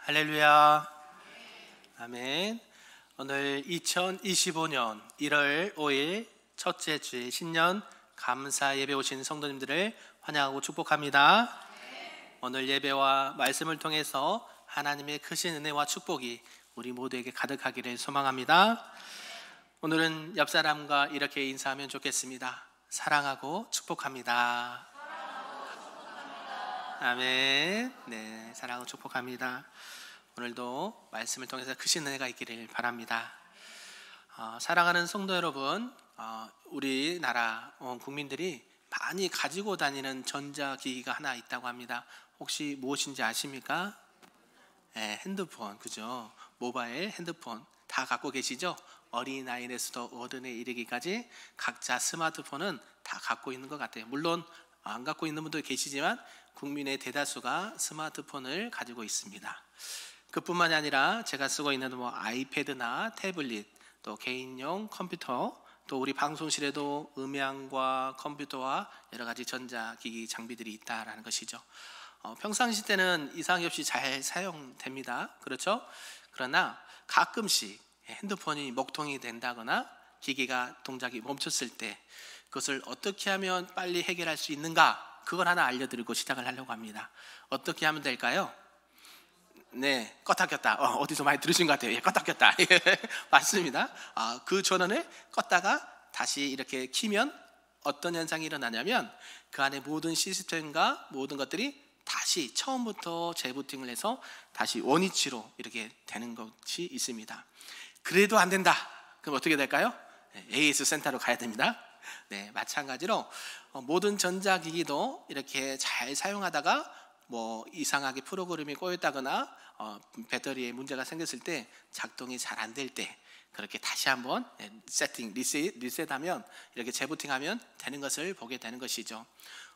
할렐루야. 아멘. 오늘 2025년 1월 5일 첫째 주의 신년 감사 예배 오신 성도님들을 환영하고 축복합니다. 오늘 예배와 말씀을 통해서 하나님의 크신 은혜와 축복이 우리 모두에게 가득하기를 소망합니다. 오늘은 옆 사람과 이렇게 인사하면 좋겠습니다. 사랑하고 축복합니다. 아멘. 네, 사랑하고 축복합니다. 오늘도 말씀을 통해서 크신 은혜가 있기를 바랍니다. 사랑하는 성도 여러분, 우리나라 국민들이 많이 가지고 다니는 전자기기가 하나 있다고 합니다. 혹시 무엇인지 아십니까? 네, 핸드폰, 그죠? 모바일 핸드폰 다 갖고 계시죠? 어린아이에서도 어른에 이르기까지 각자 스마트폰은 다 갖고 있는 것 같아요. 물론 안 갖고 있는 분도 계시지만 국민의 대다수가 스마트폰을 가지고 있습니다. 그뿐만이 아니라 제가 쓰고 있는 아이패드나 태블릿, 또 개인용 컴퓨터, 또 우리 방송실에도 음향과 컴퓨터와 여러 가지 전자기기 장비들이 있다라는 것이죠. 평상시 때는 이상이 없이 잘 사용됩니다. 그렇죠? 그러나 가끔씩 핸드폰이 먹통이 된다거나 기기가 동작이 멈췄을 때 그것을 어떻게 하면 빨리 해결할 수 있는가, 그걸 하나 알려드리고 시작을 하려고 합니다. 어떻게 하면 될까요? 네, 껐다 켰다. 어디서 많이 들으신 것 같아요. 예, 껐다 켰다. 맞습니다. 그 전원을 껐다가 다시 이렇게 키면 어떤 현상이 일어나냐면 그 안에 모든 시스템과 모든 것들이 다시 처음부터 재부팅을 해서 다시 원위치로 이렇게 되는 것이 있습니다. 그래도 안 된다. 그럼 어떻게 될까요? AS 센터로 가야 됩니다. 네, 마찬가지로 모든 전자기기도 이렇게 잘 사용하다가 이상하게 프로그램이 꼬였다거나 배터리에 문제가 생겼을 때 작동이 잘 안 될 때 그렇게 다시 한번 세팅, 리셋하면 이렇게 재부팅하면 되는 것을 보게 되는 것이죠.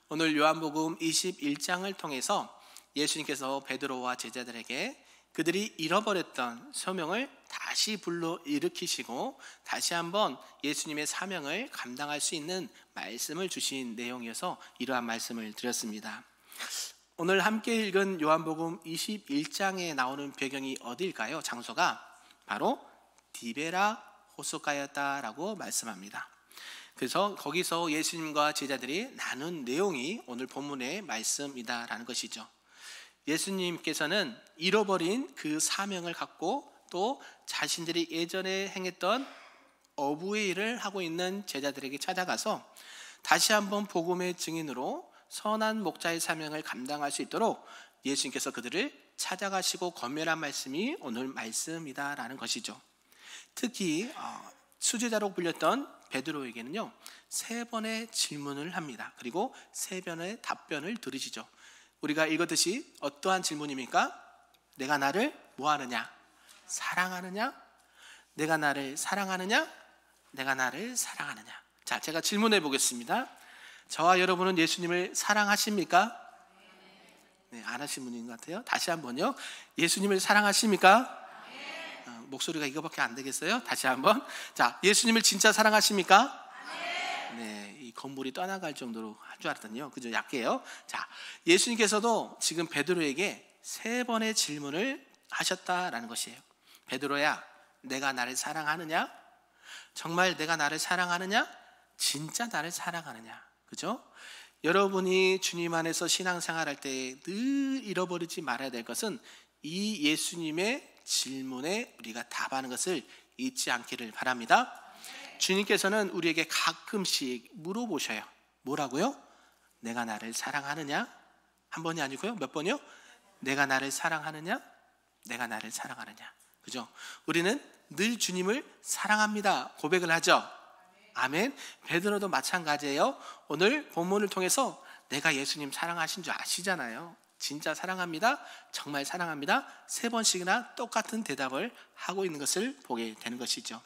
오늘 요한복음 21장을 통해서 예수님께서 베드로와 제자들에게 그들이 잃어버렸던 소명을 다시 불러일으키시고 다시 한번 예수님의 사명을 감당할 수 있는 말씀을 주신 내용이어서 이러한 말씀을 드렸습니다. 오늘 함께 읽은 요한복음 21장에 나오는 배경이 어디일까요? 장소가 바로 디베라 호숫가였다라고 말씀합니다. 그래서 거기서 예수님과 제자들이 나눈 내용이 오늘 본문의 말씀이다라는 것이죠. 예수님께서는 잃어버린 그 사명을 갖고 또 자신들이 예전에 행했던 어부의 일을 하고 있는 제자들에게 찾아가서 다시 한번 복음의 증인으로 선한 목자의 사명을 감당할 수 있도록 예수님께서 그들을 찾아가시고 권면한 말씀이 오늘 말씀이다라는 것이죠. 특히 수제자로 불렸던 베드로에게는요 3번의 질문을 합니다. 그리고 3번의 답변을 들으시죠. 우리가 읽었듯이 어떠한 질문입니까? 내가 나를 뭐하느냐? 사랑하느냐? 내가 나를 사랑하느냐? 내가 나를 사랑하느냐? 자, 제가 질문해 보겠습니다. 저와 여러분은 예수님을 사랑하십니까? 네, 안 하신 분인 것 같아요. 다시 한번요. 예수님을 사랑하십니까? 목소리가 이거밖에 안 되겠어요? 다시 한번. 자, 예수님을 진짜 사랑하십니까? 네, 이 건물이 떠나갈 정도로 한 줄 알았더니요. 그죠? 약해요. 자, 예수님께서도 지금 베드로에게 3번의 질문을 하셨다라는 것이에요. 베드로야, 내가 나를 사랑하느냐? 정말 내가 나를 사랑하느냐? 진짜 나를 사랑하느냐? 그죠? 여러분이 주님 안에서 신앙생활할 때 늘 잃어버리지 말아야 될 것은 이 예수님의 질문에 우리가 답하는 것을 잊지 않기를 바랍니다. 주님께서는 우리에게 가끔씩 물어보셔요. 뭐라고요? 내가 나를 사랑하느냐? 한 번이 아니고요. 몇 번이요? 내가 나를 사랑하느냐? 내가 나를 사랑하느냐? 그죠? 우리는 늘 주님을 사랑합니다. 고백을 하죠. 아멘. 베드로도 마찬가지예요. 오늘 본문을 통해서 내가 예수님 사랑하신 줄 아시잖아요. 진짜 사랑합니다. 정말 사랑합니다. 3번씩이나 똑같은 대답을 하고 있는 것을 보게 되는 것이죠.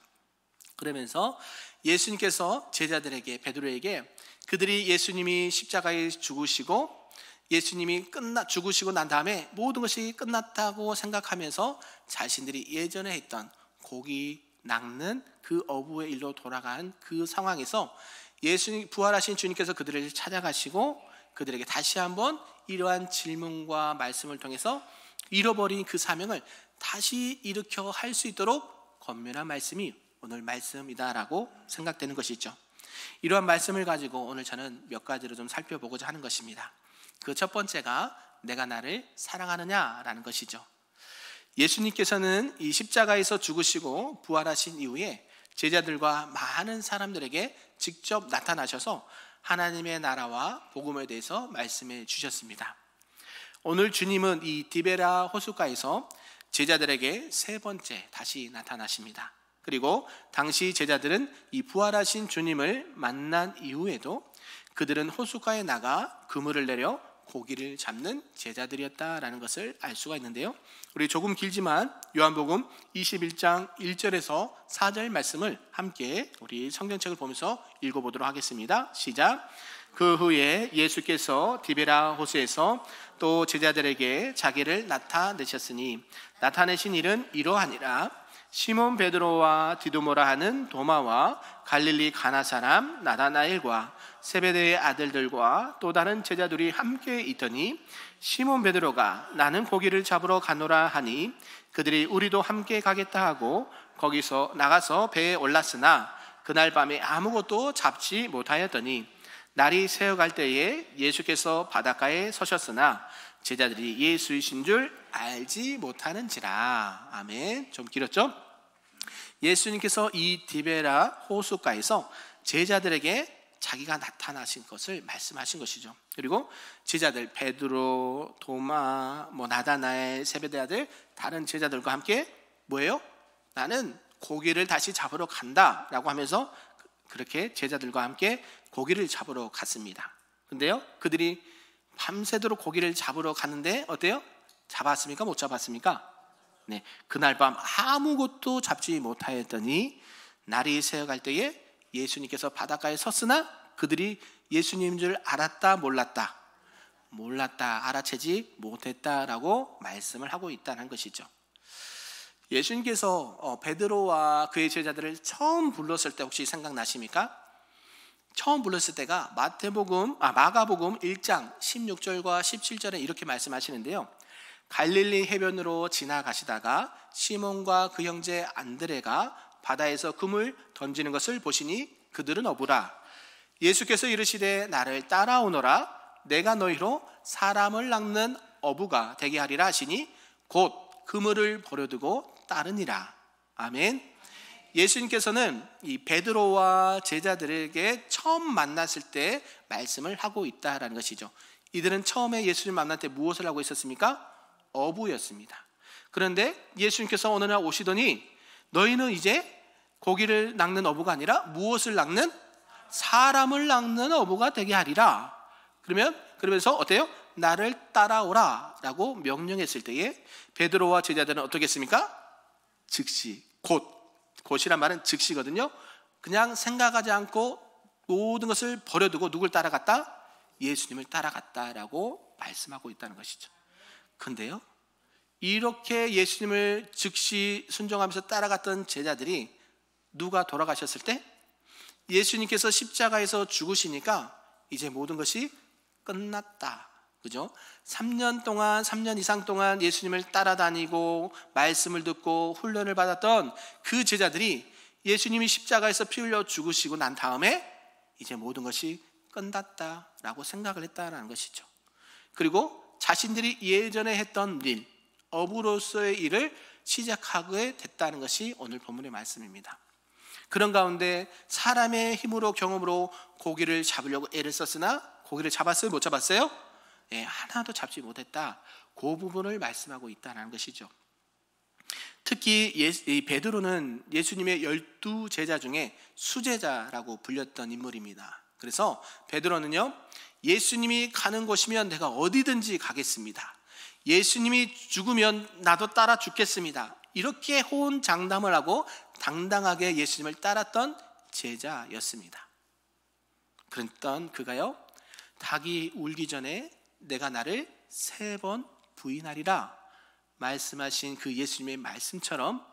그러면서 예수님께서 제자들에게, 베드로에게 그들이 예수님이 십자가에 죽으시고 예수님이 죽으시고 난 다음에 모든 것이 끝났다고 생각하면서 자신들이 예전에 했던 고기 낚는 그 어부의 일로 돌아간 그 상황에서 예수님, 부활하신 주님께서 그들을 찾아가시고 그들에게 다시 한번 이러한 질문과 말씀을 통해서 잃어버린 그 사명을 다시 일으켜 할 수 있도록 권면한 말씀이 오늘 말씀이다라고 생각되는 것이죠. 이러한 말씀을 가지고 오늘 저는 몇 가지로 좀 살펴보고자 하는 것입니다. 그 첫 번째가 내가 나를 사랑하느냐라는 것이죠. 예수님께서는 이 십자가에서 죽으시고 부활하신 이후에 제자들과 많은 사람들에게 직접 나타나셔서 하나님의 나라와 복음에 대해서 말씀해 주셨습니다. 오늘 주님은 이 디베라 호숫가에서 제자들에게 세 번째 다시 나타나십니다. 그리고 당시 제자들은 이 부활하신 주님을 만난 이후에도 그들은 호숫가에 나가 그물을 내려 고기를 잡는 제자들이었다라는 것을 알 수가 있는데요. 우리 조금 길지만 요한복음 21장 1절에서 4절 말씀을 함께 우리 성경책을 보면서 읽어보도록 하겠습니다. 시작. 그 후에 예수께서 디베라 호수에서 또 제자들에게 자기를 나타내셨으니 나타내신 일은 이러하니라. 시몬 베드로와 디도모라 하는 도마와 갈릴리 가나 사람 나다나엘과 세베대의 아들들과 또 다른 제자들이 함께 있더니 시몬 베드로가 나는 고기를 잡으러 가노라 하니 그들이 우리도 함께 가겠다 하고 거기서 나가서 배에 올랐으나 그날 밤에 아무것도 잡지 못하였더니 날이 새어갈 때에 예수께서 바닷가에 서셨으나 제자들이 예수이신 줄 알지 못하는지라. 아멘. 좀 길었죠? 예수님께서 이 디베라 호숫가에서 제자들에게 자기가 나타나신 것을 말씀하신 것이죠. 그리고 제자들 베드로, 도마, 나다나엘, 세베대 아들 다른 제자들과 함께 뭐예요? 나는 고기를 다시 잡으러 간다라고 하면서 그렇게 제자들과 함께 고기를 잡으러 갔습니다. 근데요, 그들이 밤새도록 고기를 잡으러 갔는데 어때요? 잡았습니까? 못 잡았습니까? 네, 그날 밤 아무것도 잡지 못하였더니 날이 새어갈 때에 예수님께서 바닷가에 섰으나 그들이 예수님인 줄 알았다 몰랐다? 몰랐다, 알아채지 못했다라고 말씀을 하고 있다는 것이죠. 예수님께서 베드로와 그의 제자들을 처음 불렀을 때 혹시 생각나십니까? 처음 불렀을 때가 마가복음 1장 16절과 17절에 이렇게 말씀하시는데요. 갈릴리 해변으로 지나가시다가 시몬과 그 형제 안드레가 바다에서 금을 던지는 것을 보시니 그들은 어부라. 예수께서 이르시되 나를 따라오너라. 내가 너희로 사람을 낚는 어부가 되게 하리라 하시니 곧 그물을 버려두고 따르니라. 아멘. 예수님께서는 이 베드로와 제자들에게 처음 만났을 때 말씀을 하고 있다라는 것이죠. 이들은 처음에 예수님 만날 때 무엇을 하고 있었습니까? 어부였습니다. 그런데 예수님께서 어느 날 오시더니 너희는 이제 고기를 낚는 어부가 아니라 무엇을 낚는? 사람을 낚는 어부가 되게 하리라. 그러면서 어때요? 나를 따라오라 라고 명령했을 때에 베드로와 제자들은 어떻게 했습니까? 즉시, 곧이란 말은 즉시거든요. 그냥 생각하지 않고 모든 것을 버려두고 누굴 따라갔다? 예수님을 따라갔다라고 말씀하고 있다는 것이죠. 근데요, 이렇게 예수님을 즉시 순종하면서 따라갔던 제자들이 누가 돌아가셨을 때 예수님께서 십자가에서 죽으시니까 이제 모든 것이 끝났다. 그죠? 3년 이상 동안 예수님을 따라다니고 말씀을 듣고 훈련을 받았던 그 제자들이 예수님이 십자가에서 피 흘려 죽으시고 난 다음에 이제 모든 것이 끝났다라고 생각을 했다는 것이죠. 그리고 자신들이 예전에 했던 일, 어부로서의 일을 시작하게 됐다는 것이 오늘 본문의 말씀입니다. 그런 가운데 사람의 힘으로 경험으로 고기를 잡으려고 애를 썼으나 고기를 잡았어요? 못 잡았어요? 예, 하나도 잡지 못했다. 그 부분을 말씀하고 있다는 것이죠. 특히 이 베드로는 예수님의 12제자 중에 수제자라고 불렸던 인물입니다. 그래서 베드로는요, 예수님이 가는 곳이면 내가 어디든지 가겠습니다. 예수님이 죽으면 나도 따라 죽겠습니다. 이렇게 호언장담을 하고 당당하게 예수님을 따랐던 제자였습니다. 그랬던 그가요, 닭이 울기 전에 내가 나를 3번 부인하리라 말씀하신 그 예수님의 말씀처럼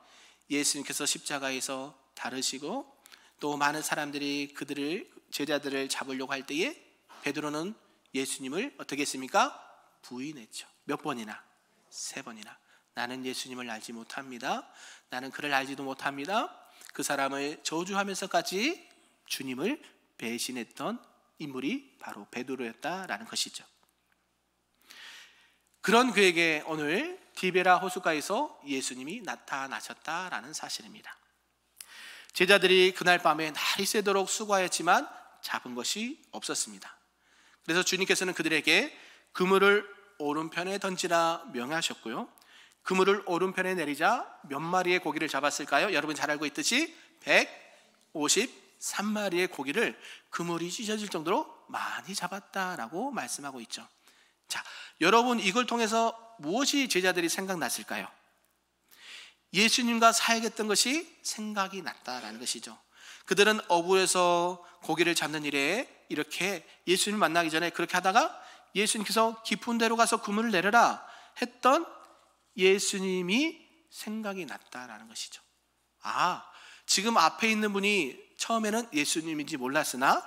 예수님께서 십자가에서 다르시고 또 많은 사람들이 제자들을 잡으려고 할 때에 베드로는 예수님을 어떻게 했습니까? 부인했죠. 몇 번이나? 3번이나 나는 예수님을 알지 못합니다. 나는 그를 알지도 못합니다. 그 사람을 저주하면서까지 주님을 배신했던 인물이 바로 베드로였다라는 것이죠. 그런 그에게 오늘 디베라 호숫가에서 예수님이 나타나셨다라는 사실입니다. 제자들이 그날 밤에 날이 새도록 수고하였지만 잡은 것이 없었습니다. 그래서 주님께서는 그들에게 그물을 오른편에 던지라 명하셨고요. 그물을 오른편에 내리자 몇 마리의 고기를 잡았을까요? 여러분 잘 알고 있듯이 153마리의 고기를 그물이 찢어질 정도로 많이 잡았다라고 말씀하고 있죠. 자, 여러분 이걸 통해서 무엇이 제자들이 생각났을까요? 예수님과 사역했던 것이 생각이 났다라는 것이죠. 그들은 어부에서 고기를 잡는 일에 이렇게 예수님을 만나기 전에 그렇게 하다가 예수님께서 깊은 데로 가서 그물을 내려라 했던 예수님이 생각이 났다라는 것이죠. 지금 앞에 있는 분이 처음에는 예수님인지 몰랐으나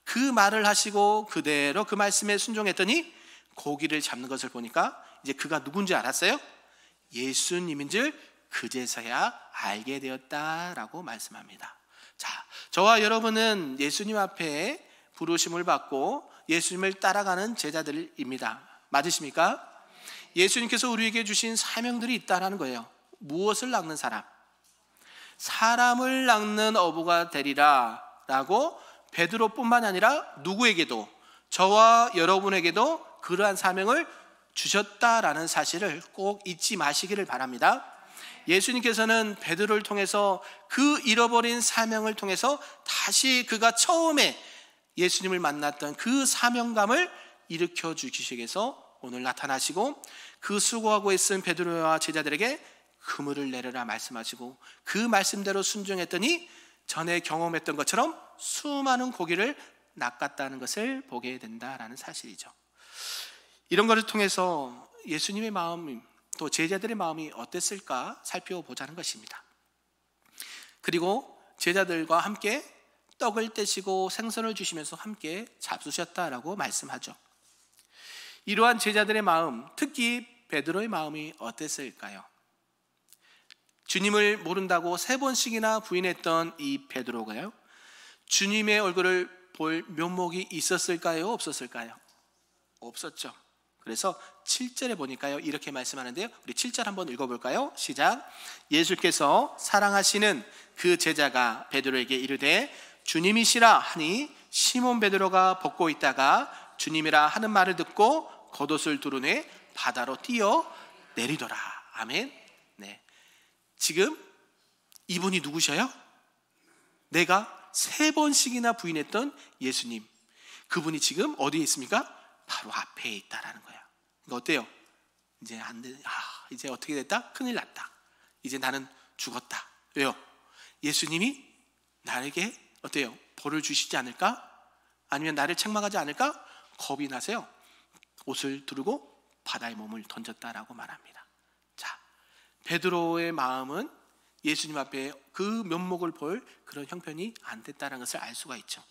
그 말을 하시고 그대로 그 말씀에 순종했더니 고기를 잡는 것을 보니까 이제 그가 누군지 알았어요? 예수님인 줄 그제서야 알게 되었다라고 말씀합니다. 자, 저와 여러분은 예수님 앞에 부르심을 받고 예수님을 따라가는 제자들입니다. 맞으십니까? 예수님께서 우리에게 주신 사명들이 있다는 거예요. 무엇을 낚는 사람? 사람을 낚는 어부가 되리라 라고 베드로뿐만 아니라 누구에게도, 저와 여러분에게도 그러한 사명을 주셨다라는 사실을 꼭 잊지 마시기를 바랍니다. 예수님께서는 베드로를 통해서 그 잃어버린 사명을 통해서 다시 그가 처음에 예수님을 만났던 그 사명감을 일으켜 주시기 위해서 오늘 나타나시고 그 수고하고 있은 베드로와 제자들에게 그물을 내려라 말씀하시고 그 말씀대로 순종했더니 전에 경험했던 것처럼 수많은 고기를 낚았다는 것을 보게 된다라는 사실이죠. 이런 것을 통해서 예수님의 마음, 또 제자들의 마음이 어땠을까 살펴보자는 것입니다. 그리고 제자들과 함께 떡을 떼시고 생선을 주시면서 함께 잡수셨다라고 말씀하죠. 이러한 제자들의 마음, 특히 베드로의 마음이 어땠을까요? 주님을 모른다고 3번씩이나 부인했던 이 베드로가요, 주님의 얼굴을 볼 면목이 있었을까요? 없었을까요? 없었죠. 그래서 7절에 보니까요 이렇게 말씀하는데요, 우리 7절 한번 읽어볼까요? 시작. 예수께서 사랑하시는 그 제자가 베드로에게 이르되 주님이시라 하니 시몬 베드로가 벗고 있다가 주님이라 하는 말을 듣고 겉옷을 두르네 바다로 뛰어 내리더라. 아멘. 네. 지금 이분이 누구셔요? 내가 3번씩이나 부인했던 예수님, 그분이 지금 어디에 있습니까? 바로 앞에 있다라는 거야. 그러니까 어때요? 이제 안 돼. 이제 어떻게 됐다? 큰일 났다. 이제 나는 죽었다. 왜요? 예수님이 나에게 어때요? 벌을 주시지 않을까? 아니면 나를 책망하지 않을까? 겁이 나세요. 옷을 두르고 바다에 몸을 던졌다라고 말합니다. 자, 베드로의 마음은 예수님 앞에 그 면목을 볼 그런 형편이 안 됐다는 것을 알 수가 있죠.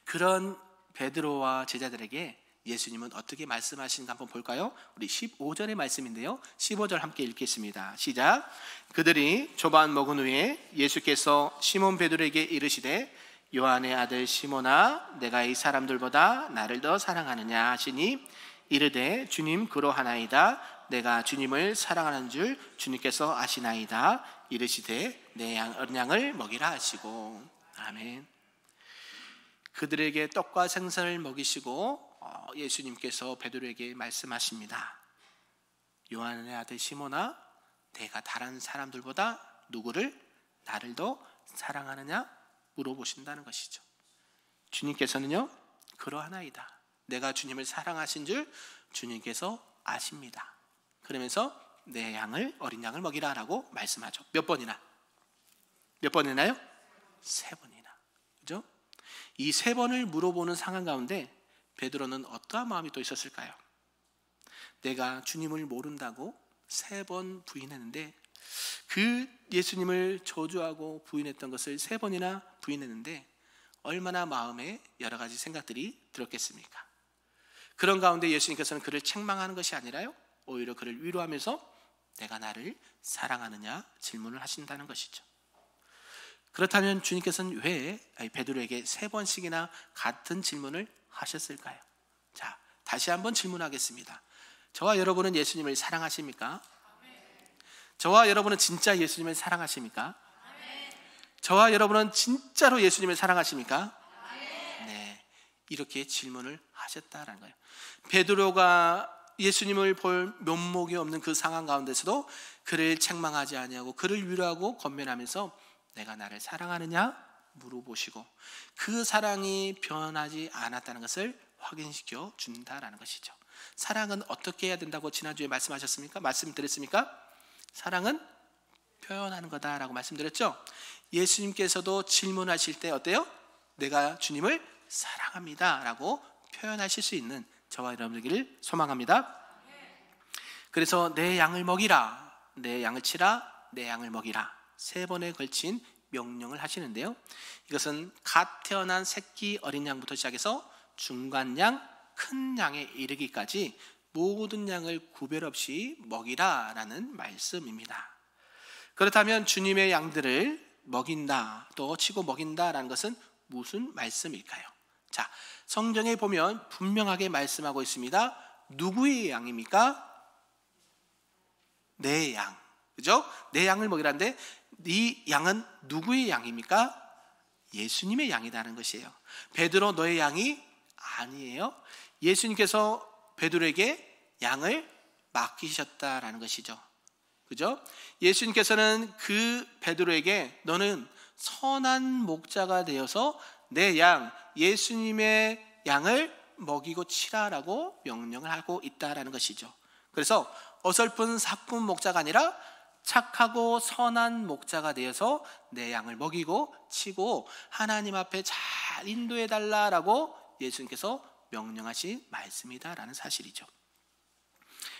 그런 베드로와 제자들에게 예수님은 어떻게 말씀하시는가 한번 볼까요? 우리 15절의 말씀인데요, 15절 함께 읽겠습니다. 시작. 그들이 조반 먹은 후에 예수께서 시몬 베드로에게 이르시되 요한의 아들 시몬아, 내가 이 사람들보다 나를 더 사랑하느냐 하시니 이르되 주님 그러하나이다. 내가 주님을 사랑하는 줄 주님께서 아시나이다. 이르시되 내 어린 양을 먹이라 하시고. 아멘. 그들에게 떡과 생선을 먹이시고 예수님께서 베드로에게 말씀하십니다. 요한의 아들 시몬아, 내가 다른 사람들보다 누구를, 나를 더 사랑하느냐 물어보신다는 것이죠. 주님께서는요 그러하나이다. 내가 주님을 사랑하신 줄 주님께서 아십니다. 그러면서 내 양을, 어린 양을 먹이라 라고 말씀하죠. 몇 번이나? 몇 번이나요? 3번이나. 그죠? 이 3번을 물어보는 상황 가운데 베드로는 어떠한 마음이 또 있었을까요? 내가 주님을 모른다고 3번 부인했는데, 그 예수님을 저주하고 부인했던 것을 3번이나 부인했는데 얼마나 마음에 여러 가지 생각들이 들었겠습니까? 그런 가운데 예수님께서는 그를 책망하는 것이 아니라요, 오히려 그를 위로하면서 내가 나를 사랑하느냐 질문을 하신다는 것이죠. 그렇다면 주님께서는 왜 베드로에게 3번씩이나 같은 질문을 하셨을까요? 자, 다시 한번 질문하겠습니다. 저와 여러분은 예수님을 사랑하십니까? 저와 여러분은 진짜 예수님을 사랑하십니까? 저와 여러분은 진짜로 예수님을 사랑하십니까? 네, 이렇게 질문을 하셨다라는 거예요. 베드로가 예수님을 볼 면목이 없는 그 상황 가운데서도 그를 책망하지 아니하고 그를 위로하고 권면하면서 내가 나를 사랑하느냐 물어보시고 그 사랑이 변하지 않았다는 것을 확인시켜 준다라는 것이죠. 사랑은 어떻게 해야 된다고 지난주에 말씀하셨습니까? 말씀드렸습니까? 사랑은 표현하는 거다라고 말씀드렸죠. 예수님께서도 질문하실 때 어때요? 내가 주님을 사랑합니다 라고 표현하실 수 있는 저와 여러분들을 소망합니다. 그래서 내 양을 먹이라, 내 양을 치라, 내 양을 먹이라 3번에 걸친 명령을 하시는데요, 이것은 갓 태어난 새끼 어린 양부터 시작해서 중간 양, 큰 양에 이르기까지 모든 양을 구별 없이 먹이라 라는 말씀입니다. 그렇다면 주님의 양들을 먹인다, 또 치고 먹인다 라는 것은 무슨 말씀일까요? 자, 성경에 보면 분명하게 말씀하고 있습니다. 누구의 양입니까? 내 양, 그죠? 내 양을 먹이라는데 이 양은 누구의 양입니까? 예수님의 양이라는 것이에요. 베드로 너의 양이 아니에요. 예수님께서 베드로에게 양을 맡기셨다라는 것이죠. 그죠? 예수님께서는 그 베드로에게 너는 선한 목자가 되어서 내 양, 예수님의 양을 먹이고 치라라고 명령을 하고 있다라는 것이죠. 그래서 어설픈 사꾼 목자가 아니라 착하고 선한 목자가 되어서 내 양을 먹이고 치고 하나님 앞에 잘 인도해 달라라고 예수님께서 명령하신 말씀이다라는 사실이죠.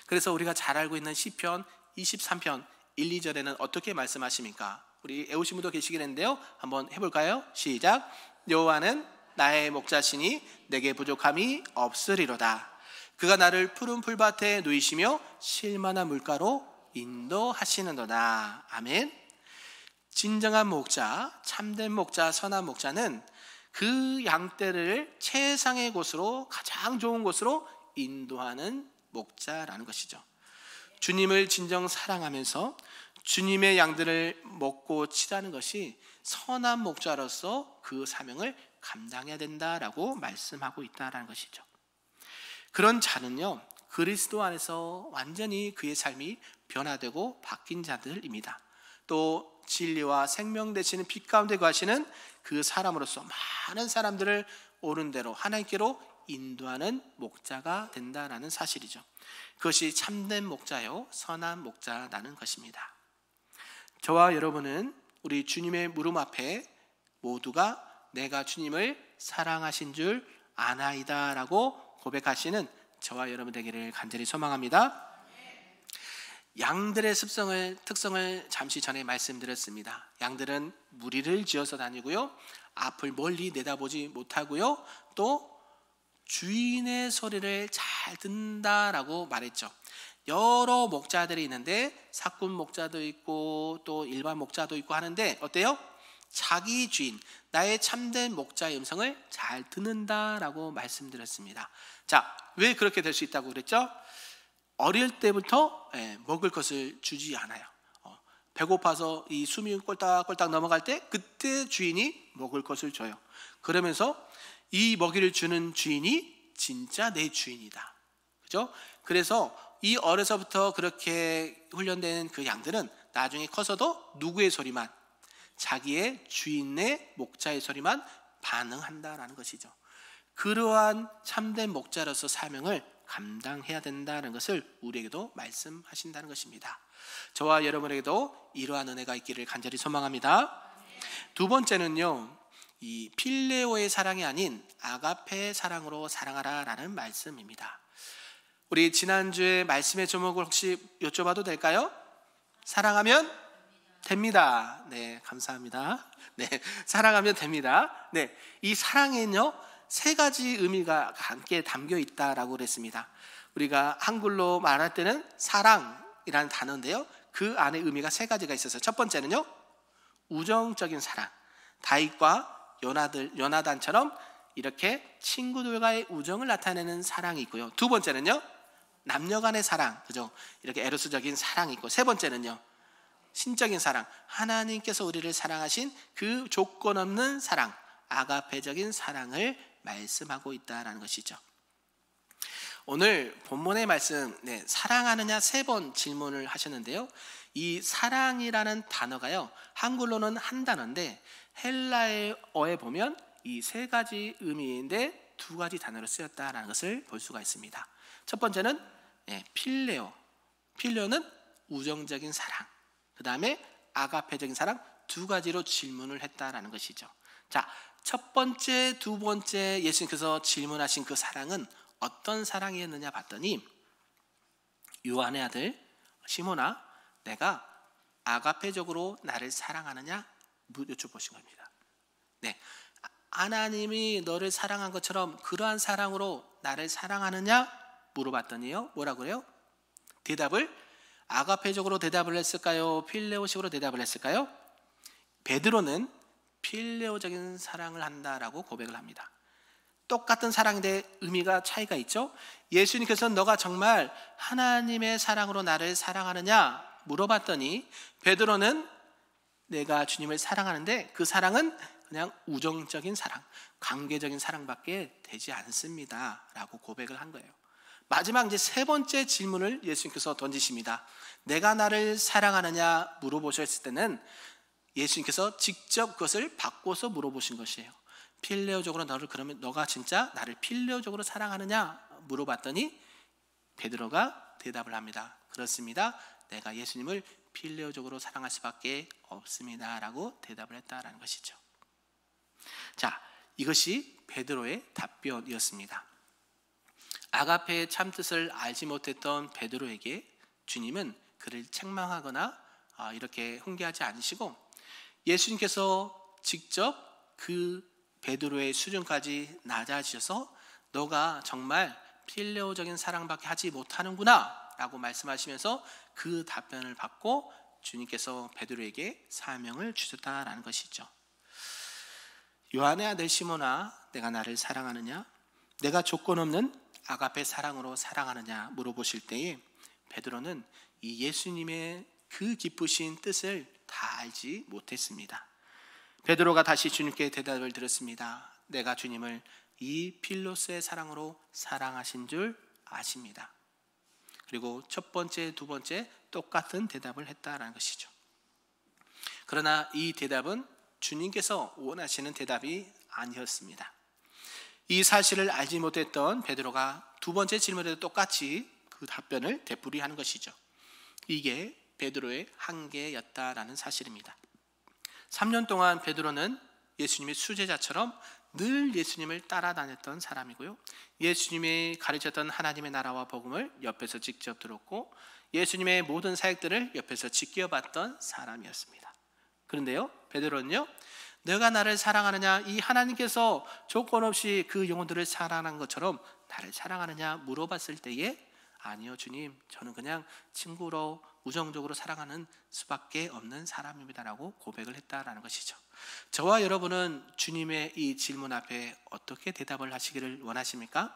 그래서 우리가 잘 알고 있는 시편 23편 1, 2절에는 어떻게 말씀하십니까? 우리 애우신 분도 계시겠는데요, 한번 해볼까요? 시작. 여호와는 나의 목자시니 내게 부족함이 없으리로다. 그가 나를 푸른 풀밭에 누이시며 쉴만한 물가로 인도하시는도다. 아멘. 진정한 목자, 참된 목자, 선한 목자는 그 양떼를 최상의 곳으로, 가장 좋은 곳으로 인도하는 목자라는 것이죠. 주님을 진정 사랑하면서 주님의 양들을 먹고 치라는 것이 선한 목자로서 그 사명을 감당해야 된다라고 말씀하고 있다는 것이죠. 그런 자는요, 그리스도 안에서 완전히 그의 삶이 변화되고 바뀐 자들입니다. 또 진리와 생명 되시는 빛 가운데 거하시는 그 사람으로서 많은 사람들을 옳은 대로 하나님께로 인도하는 목자가 된다라는 사실이죠. 그것이 참된 목자요 선한 목자라는 것입니다. 저와 여러분은 우리 주님의 무릎 앞에 모두가 내가 주님을 사랑하신 줄 아나이다 라고 고백하시는 저와 여러분 되기를 간절히 소망합니다. 양들의 특성을 잠시 전에 말씀드렸습니다. 양들은 무리를 지어서 다니고요, 앞을 멀리 내다보지 못하고요, 또 주인의 소리를 잘 듣는다라고 말했죠. 여러 목자들이 있는데 사꾼 목자도 있고 또 일반 목자도 있고 하는데 어때요? 자기 주인, 나의 참된 목자의 음성을 잘 듣는다라고 말씀드렸습니다. 자, 왜 그렇게 될 수 있다고 그랬죠? 어릴 때부터 먹을 것을 주지 않아요. 배고파서 이 숨이 꼴딱꼴딱 넘어갈 때 그때 주인이 먹을 것을 줘요. 그러면서 이 먹이를 주는 주인이 진짜 내 주인이다. 그죠? 그래서 이 어려서부터 그렇게 훈련된 그 양들은 나중에 커서도 누구의 소리만, 자기의 주인의 목자의 소리만 반응한다라는 것이죠. 그러한 참된 목자로서 사명을 감당해야 된다는 것을 우리에게도 말씀하신다는 것입니다. 저와 여러분에게도 이러한 은혜가 있기를 간절히 소망합니다. 두 번째는요, 이 필레오의 사랑이 아닌 아가페의 사랑으로 사랑하라라는 말씀입니다. 우리 지난주에 말씀의 제목을 혹시 여쭤봐도 될까요? 사랑하면 됩니다. 네, 감사합니다. 네, 사랑하면 됩니다. 네, 이 사랑에는요 3가지 의미가 함께 담겨 있다라고 그랬습니다. 우리가 한글로 말할 때는 사랑이라는 단어인데요, 그 안에 의미가 세 가지가 있어서, 첫 번째는요, 우정적인 사랑. 다윗과 요나단처럼 이렇게 친구들과의 우정을 나타내는 사랑이 있고요. 두 번째는요, 남녀간의 사랑, 그죠? 이렇게 에로스적인 사랑이 있고, 세 번째는요, 신적인 사랑. 하나님께서 우리를 사랑하신 그 조건 없는 사랑, 아가페적인 사랑을 말씀하고 있다는 것이죠. 오늘 본문의 말씀, 사랑하느냐 3번 질문을 하셨는데요, 이 사랑이라는 단어가요, 한글로는 한 단어인데 헬라어에 보면 이 3가지 의미인데 2가지 단어로 쓰였다는 것을 볼 수가 있습니다. 첫 번째는 필레오. 필레오는 우정적인 사랑, 그 다음에 아가페적인 사랑, 2가지로 질문을 했다라는 것이죠. 자, 첫 번째, 두 번째 예수님께서 질문하신 그 사랑은 어떤 사랑이었느냐 봤더니, 요한의 아들 시몬아, 내가 아가페적으로 나를 사랑하느냐 여쭤보신 겁니다. 하나님이 너를 사랑한 것처럼 그러한 사랑으로 나를 사랑하느냐 물어봤더니요, 뭐라고요? 대답을 아가페적으로 대답을 했을까요? 필레오식으로 대답을 했을까요? 베드로는 필레오적인 사랑을 한다라고 고백을 합니다. 똑같은 사랑인데 의미가 차이가 있죠. 예수님께서는 너가 정말 하나님의 사랑으로 나를 사랑하느냐 물어봤더니, 베드로는 내가 주님을 사랑하는데 그 사랑은 그냥 우정적인 사랑, 관계적인 사랑밖에 되지 않습니다 라고 고백을 한 거예요. 마지막 이제 3번째 질문을 예수님께서 던지십니다. 내가 나를 사랑하느냐 물어보셨을 때는 예수님께서 직접 그것을 바꿔서 물어보신 것이에요. 필레오적으로 너를, 그러면 너가 진짜 나를 필레오적으로 사랑하느냐 물어봤더니 베드로가 대답을 합니다. 그렇습니다. 내가 예수님을 필레오적으로 사랑할 수밖에 없습니다 라고 대답을 했다라는 것이죠. 자, 이것이 베드로의 답변이었습니다. 아가페의 참뜻을 알지 못했던 베드로에게 주님은 그를 책망하거나 이렇게 훈계하지 않으시고, 예수님께서 직접 그 베드로의 수준까지 낮아지셔서 너가 정말 필레오적인 사랑밖에 하지 못하는구나 라고 말씀하시면서 그 답변을 받고 주님께서 베드로에게 사명을 주셨다라는 것이죠. 요한의 아들 시몬아, 내가 나를 사랑하느냐, 내가 조건 없는 아가페 사랑으로 사랑하느냐 물어보실 때에 베드로는 이 예수님의 그 기쁘신 뜻을 다 알지 못했습니다. 베드로가 다시 주님께 대답을 드렸습니다. 내가 주님을 이 필로스의 사랑으로 사랑하신 줄 아십니다. 그리고 첫 번째, 두 번째 똑같은 대답을 했다라는 것이죠. 그러나 이 대답은 주님께서 원하시는 대답이 아니었습니다. 이 사실을 알지 못했던 베드로가 두 번째 질문에도 똑같이 그 답변을 되풀이하는 것이죠. 이게 베드로의 한계였다라는 사실입니다. 3년 동안 베드로는 예수님의 수제자처럼 늘 예수님을 따라다녔던 사람이고요, 예수님이 가르쳤던 하나님의 나라와 복음을 옆에서 직접 들었고 예수님의 모든 사역들을 옆에서 지켜봤던 사람이었습니다. 그런데요, 베드로는요, 내가 나를 사랑하느냐, 이 하나님께서 조건 없이 그 영혼들을 사랑한 것처럼 나를 사랑하느냐 물어봤을 때에 아니요 주님, 저는 그냥 친구로 우정적으로 사랑하는 수밖에 없는 사람입니다라고 고백을 했다라는 것이죠. 저와 여러분은 주님의 이 질문 앞에 어떻게 대답을 하시기를 원하십니까?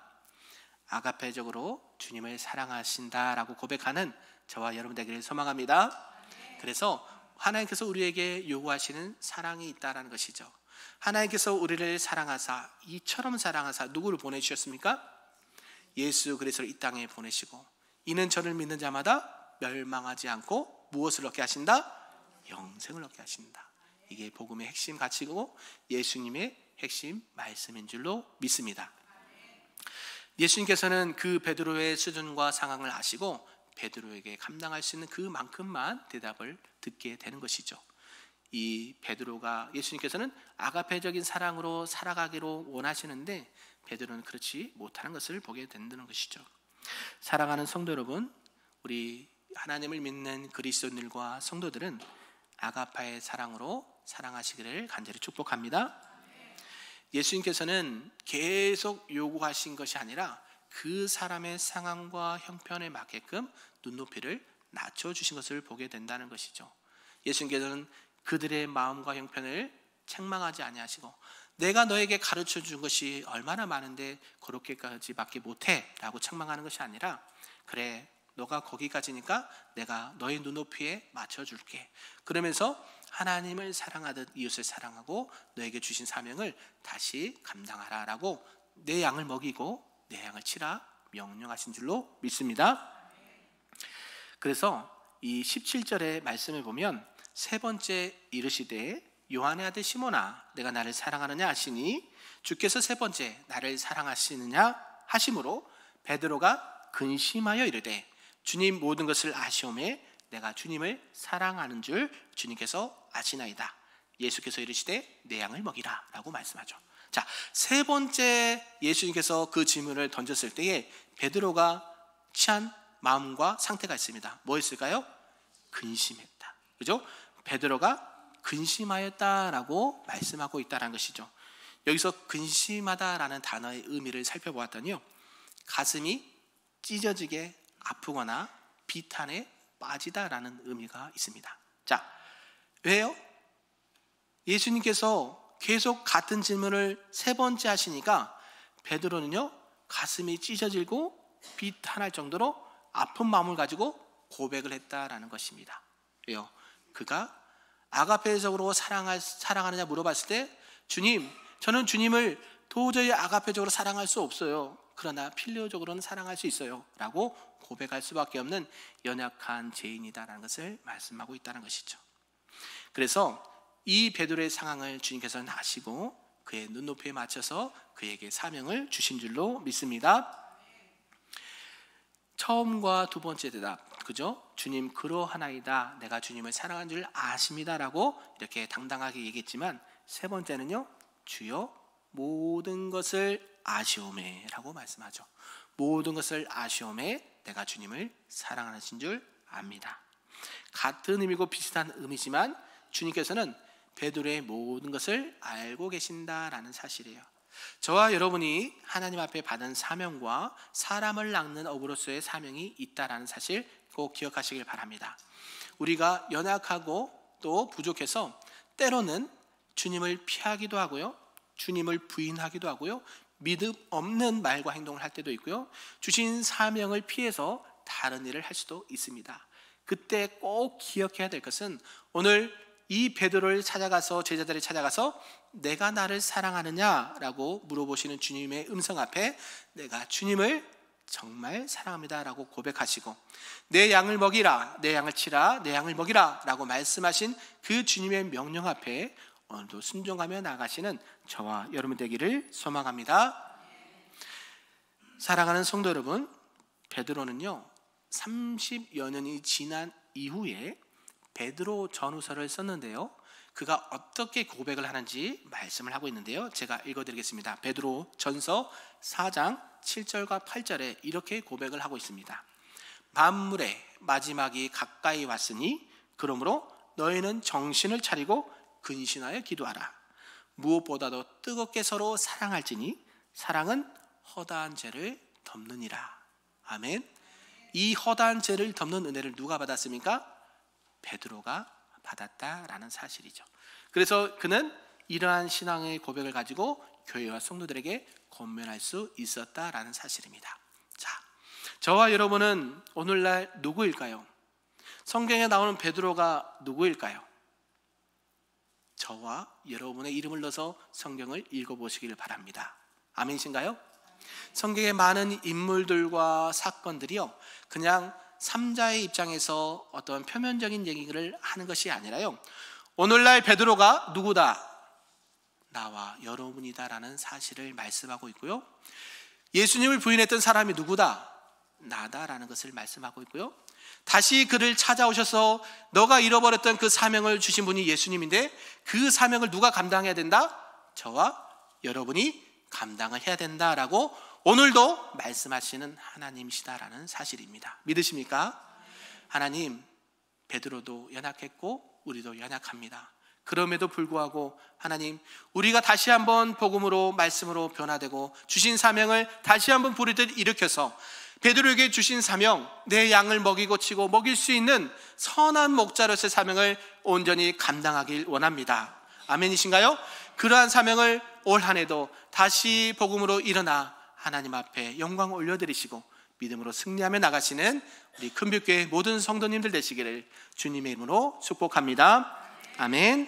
아가페적으로 주님을 사랑하신다라고 고백하는 저와 여러분 되기를 소망합니다. 그래서 하나님께서 우리에게 요구하시는 사랑이 있다라는 것이죠. 하나님께서 우리를 사랑하사, 이처럼 사랑하사 누구를 보내주셨습니까? 예수 그리스도를 이 땅에 보내시고, 이는 저를 믿는 자마다 멸망하지 않고 무엇을 얻게 하신다? 영생을 얻게 하신다. 이게 복음의 핵심 가치고 예수님의 핵심 말씀인 줄로 믿습니다. 예수님께서는 그 베드로의 수준과 상황을 아시고 베드로에게 감당할 수 있는 그만큼만 대답을 듣게 되는 것이죠. 이 베드로가, 예수님께서는 아가페적인 사랑으로 살아가기로 원하시는데 베드로는 그렇지 못하는 것을 보게 된다는 것이죠. 사랑하는 성도 여러분, 우리 하나님을 믿는 그리스도인들과 성도들은 아가파의 사랑으로 사랑하시기를 간절히 축복합니다. 예수님께서는 계속 요구하신 것이 아니라 그 사람의 상황과 형편에 맞게끔 눈높이를 낮춰주신 것을 보게 된다는 것이죠. 예수님께서는 그들의 마음과 형편을 책망하지 아니하시고 내가 너에게 가르쳐 준 것이 얼마나 많은데 그렇게까지밖에 못해 라고 책망하는 것이 아니라 그래 너가 거기까지니까 내가 너의 눈높이에 맞춰줄게. 그러면서 하나님을 사랑하듯 이웃을 사랑하고 너에게 주신 사명을 다시 감당하라 라고 내 양을 먹이고 내 양을 치라 명령하신 줄로 믿습니다. 그래서 이 17절의 말씀을 보면 세 번째 이르시되 요한의 아들 시몬아 내가 나를 사랑하느냐 하시니 주께서 세 번째 나를 사랑하시느냐 하심으로 베드로가 근심하여 이르되 주님 모든 것을 아시오매 내가 주님을 사랑하는 줄 주님께서 아시나이다. 예수께서 이르시되 내 양을 먹이라 라고 말씀하죠. 자, 세 번째 예수님께서 그 질문을 던졌을 때에 베드로가 취한 마음과 상태가 있습니다. 뭐였을까요? 근심했다. 그죠? 베드로가 근심하였다라고 말씀하고 있다는 것이죠. 여기서 근심하다라는 단어의 의미를 살펴보았더니요, 가슴이 찢어지게 아프거나 비탄에 빠지다라는 의미가 있습니다. 자, 왜요? 예수님께서 계속 같은 질문을 세 번째 하시니까 베드로는요 가슴이 찢어지고 비탄할 정도로 아픈 마음을 가지고 고백을 했다라는 것입니다. 왜요? 그가 아가페적으로 사랑하느냐 물어봤을 때 주님, 저는 주님을 도저히 아가페적으로 사랑할 수 없어요. 그러나 필요적으로는 사랑할 수 있어요 라고 고백할 수밖에 없는 연약한 죄인이다라는 것을 말씀하고 있다는 것이죠. 그래서 이 베드로의 상황을 주님께서는 아시고 그의 눈높이에 맞춰서 그에게 사명을 주신 줄로 믿습니다. 처음과 두 번째 대답, 그죠? 주님 그러하나이다. 내가 주님을 사랑하는 줄 아십니다라고 이렇게 당당하게 얘기했지만 세 번째는요, 주여 모든 것을 아시오매라고 말씀하죠. 모든 것을 아시오매 내가 주님을 사랑하신 줄 압니다. 같은 의미고 비슷한 의미지만 주님께서는 베드로의 모든 것을 알고 계신다라는 사실이에요. 저와 여러분이 하나님 앞에 받은 사명과 사람을 낚는 어부로서의 사명이 있다라는 사실 꼭 기억하시길 바랍니다. 우리가 연약하고 또 부족해서 때로는 주님을 피하기도 하고요, 주님을 부인하기도 하고요, 믿음 없는 말과 행동을 할 때도 있고요, 주신 사명을 피해서 다른 일을 할 수도 있습니다. 그때 꼭 기억해야 될 것은 오늘 이 베드로를 찾아가서 제자들이 찾아가서 내가 나를 사랑하느냐라고 물어보시는 주님의 음성 앞에 내가 주님을 정말 사랑합니다 라고 고백하시고 내 양을 먹이라, 내 양을 치라, 내 양을 먹이라 라고 말씀하신 그 주님의 명령 앞에 오늘도 순종하며 나가시는 저와 여러분 되기를 소망합니다. 사랑하는 성도 여러분, 베드로는요 30여 년이 지난 이후에 베드로 전후서를 썼는데요, 그가 어떻게 고백을 하는지 말씀을 하고 있는데요, 제가 읽어드리겠습니다. 베드로 전서 4장 7절과 8절에 이렇게 고백을 하고 있습니다. 만물의 마지막이 가까이 왔으니 그러므로 너희는 정신을 차리고 근신하여 기도하라. 무엇보다도 뜨겁게 서로 사랑할지니 사랑은 허다한 죄를 덮느니라. 아멘. 이 허다한 죄를 덮는 은혜를 누가 받았습니까? 베드로가 받았다라는 사실이죠. 그래서 그는 이러한 신앙의 고백을 가지고 교회와 성도들에게 권면할 수 있었다라는 사실입니다. 자, 저와 여러분은 오늘날 누구일까요? 성경에 나오는 베드로가 누구일까요? 저와 여러분의 이름을 넣어서 성경을 읽어보시길 바랍니다. 아멘이신가요? 성경의 많은 인물들과 사건들이요, 그냥 삼자의 입장에서 어떤 표면적인 얘기를 하는 것이 아니라요, 오늘날 베드로가 누구다? 나와 여러분이다라는 사실을 말씀하고 있고요, 예수님을 부인했던 사람이 누구다? 나다라는 것을 말씀하고 있고요, 다시 그를 찾아오셔서 너가 잃어버렸던 그 사명을 주신 분이 예수님인데 그 사명을 누가 감당해야 된다? 저와 여러분이 감당을 해야 된다라고 오늘도 말씀하시는 하나님이시다라는 사실입니다. 믿으십니까? 하나님, 베드로도 연약했고 우리도 연약합니다. 그럼에도 불구하고 하나님, 우리가 다시 한번 복음으로 말씀으로 변화되고 주신 사명을 다시 한번 부르듯 일으켜서 베드로에게 주신 사명, 내 양을 먹이고 치고 먹일 수 있는 선한 목자로서의 사명을 온전히 감당하길 원합니다. 아멘이신가요? 그러한 사명을 올 한 해도 다시 복음으로 일어나 하나님 앞에 영광 올려드리시고 믿음으로 승리하며 나가시는 우리 큰빛교회 모든 성도님들 되시기를 주님의 이름으로 축복합니다. 아멘.